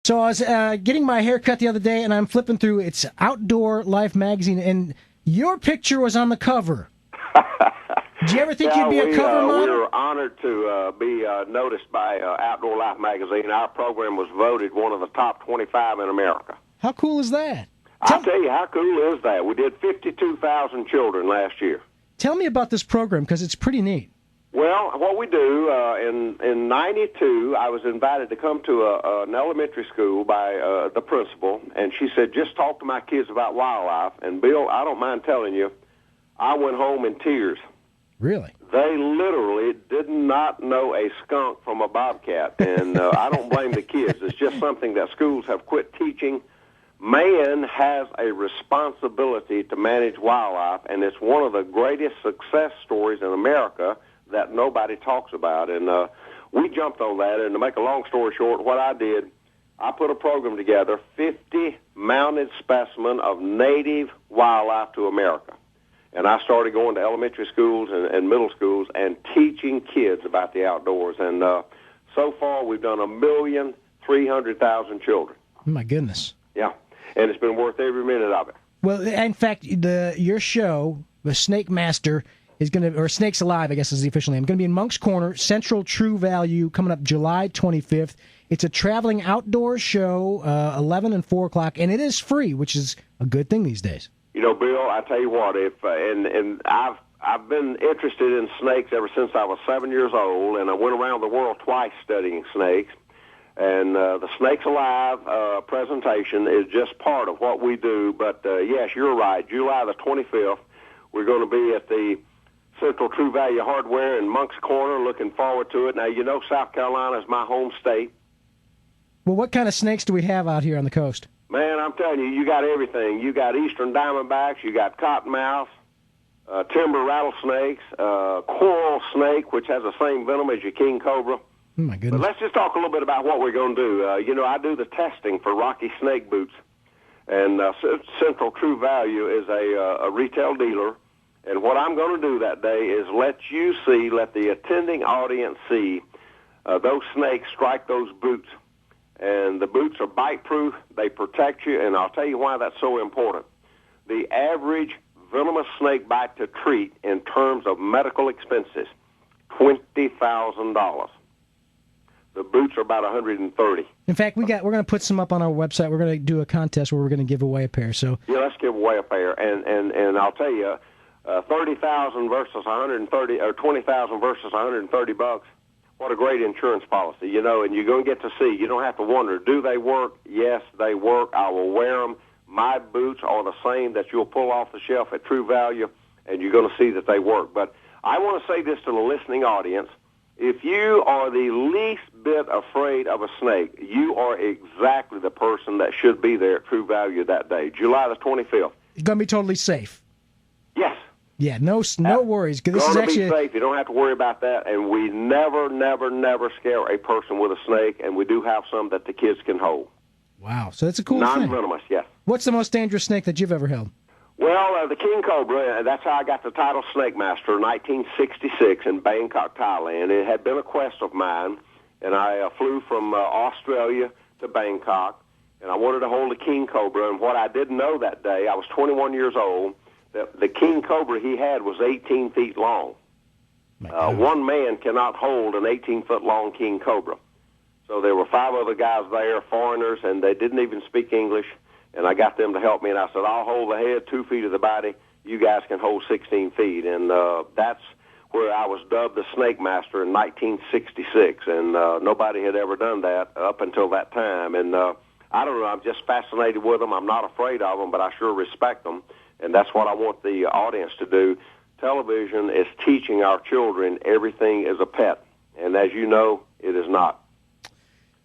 So I was getting my hair cut the other day, and I'm flipping through. It's Outdoor Life magazine, and your picture was on the cover. Did you ever think you'd be a cover model? We were honored to be noticed by Outdoor Life magazine. Our program was voted one of the top 25 in America. How cool is that? I'll tell you, how cool is that? We did 52,000 children last year. Tell me about this program, because it's pretty neat. Well, what we do, in 92, I was invited to come to an elementary school by the principal, and she said, just talk to my kids about wildlife. And, Bill, I don't mind telling you, I went home in tears. Really? They literally did not know a skunk from a bobcat, and I don't blame the kids. It's just something that schools have quit teaching. Man has a responsibility to manage wildlife, and it's one of the greatest success stories in America that nobody talks about. And we jumped on that, and to make a long story short, what I did, I put a program together, 50 mounted specimens of native wildlife to America. And I started going to elementary schools and middle schools and teaching kids about the outdoors. And so far, we've done 1,300,000 children. Oh, my goodness. Yeah, and it's been worth every minute of it. Well, in fact, your show, The Snake Master, is going to, or Snakes Alive, I guess is the official name, going to be in Monk's Corner, Central True Value, coming up July 25th. It's a traveling outdoor show, 11 and 4 o'clock, and it is free, which is a good thing these days. You know, Bill, I tell you what, and I've been interested in snakes ever since I was 7 years old, and I went around the world twice studying snakes. And the Snakes Alive presentation is just part of what we do. But, yes, you're right. July the 25th, we're going to be at the Central True Value Hardware in Monk's Corner. Looking forward to it. Now, you know South Carolina is my home state. Well, what kind of snakes do we have out here on the coast? Man, I'm telling you, you got everything. You got eastern diamondbacks, you got cottonmouths, timber rattlesnakes, coral snake, which has the same venom as your king cobra. Oh, my goodness. But let's just talk a little bit about what we're going to do. You know, I do the testing for Rocky Snake Boots, and Central True Value is a retail dealer. And what I'm going to do that day is let the attending audience see those snakes strike those boots. And the boots are bite-proof. They protect you, and I'll tell you why that's so important. The average venomous snake bite to treat in terms of medical expenses, $20,000. The boots are about $130. In fact, we're going to put some up on our website. We're going to do a contest where we're going to give away a pair. So yeah, let's give away a pair. And I'll tell you, $30,000 versus $130, or $20,000 versus $130. What a great insurance policy, you know, and you're going to get to see. You don't have to wonder, do they work? Yes, they work. I will wear them. My boots are the same that you'll pull off the shelf at True Value, and you're going to see that they work. But I want to say this to the listening audience. If you are the least bit afraid of a snake, you are exactly the person that should be there at True Value that day, July the 25th. It's going to be totally safe. Yes. Yeah, no worries. This is actually be safe. You don't have to worry about that. And we never scare a person with a snake, and we do have some that the kids can hold. Wow, so that's a cool thing. Non-venomous, yes. What's the most dangerous snake that you've ever held? Well, the king cobra, that's how I got the title Snake Master in 1966 in Bangkok, Thailand. It had been a quest of mine, and I flew from Australia to Bangkok, and I wanted to hold the king cobra. And what I didn't know that day, I was 21 years old, that the king cobra he had was 18 feet long. One man cannot hold an 18-foot-long king cobra. So there were 5 other guys there, foreigners, and they didn't even speak English. And I got them to help me, and I said, I'll hold the head, 2 feet of the body. You guys can hold 16 feet. And that's where I was dubbed the Snake Master in 1966. And nobody had ever done that up until that time. And I don't know, I'm just fascinated with them. I'm not afraid of them, but I sure respect them. And that's what I want the audience to do. Television is teaching our children everything is a pet. And as you know, it is not.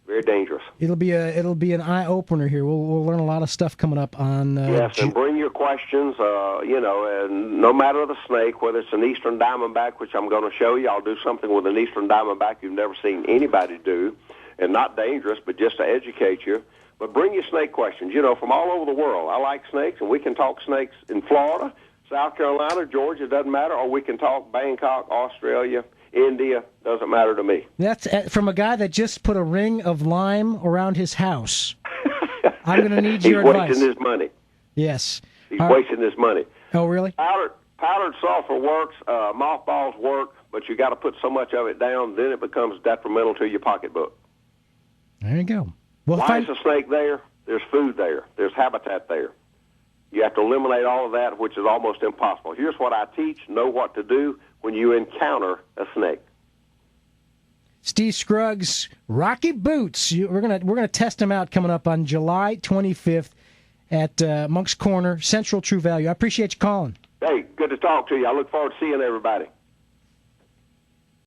Very dangerous. It'll be an eye opener here. We'll learn a lot of stuff coming up on. Yes, and bring your questions. You know, and no matter the snake, whether it's an eastern diamondback, which I'm going to show you, I'll do something with an eastern diamondback you've never seen anybody do, and not dangerous, but just to educate you. But bring your snake questions. You know, from all over the world. I like snakes, and we can talk snakes in Florida, South Carolina, Georgia, doesn't matter, or we can talk Bangkok, Australia, India, doesn't matter to me. That's from a guy that just put a ring of lime around his house. I'm going to need your advice. He's wasting his money. Yes. He's wasting his money. Oh, really? Powdered sulfur works, mothballs work, but you got to put so much of it down, then it becomes detrimental to your pocketbook. There you go. Well, why is a snake there? There's food there. There's habitat there. You have to eliminate all of that, which is almost impossible. Here's what I teach: know what to do when you encounter a snake. Steve Scruggs, Rocky Boots. We're gonna test him out coming up on July 25th at Monk's Corner, Central True Value. I appreciate you calling. Hey, good to talk to you. I look forward to seeing everybody.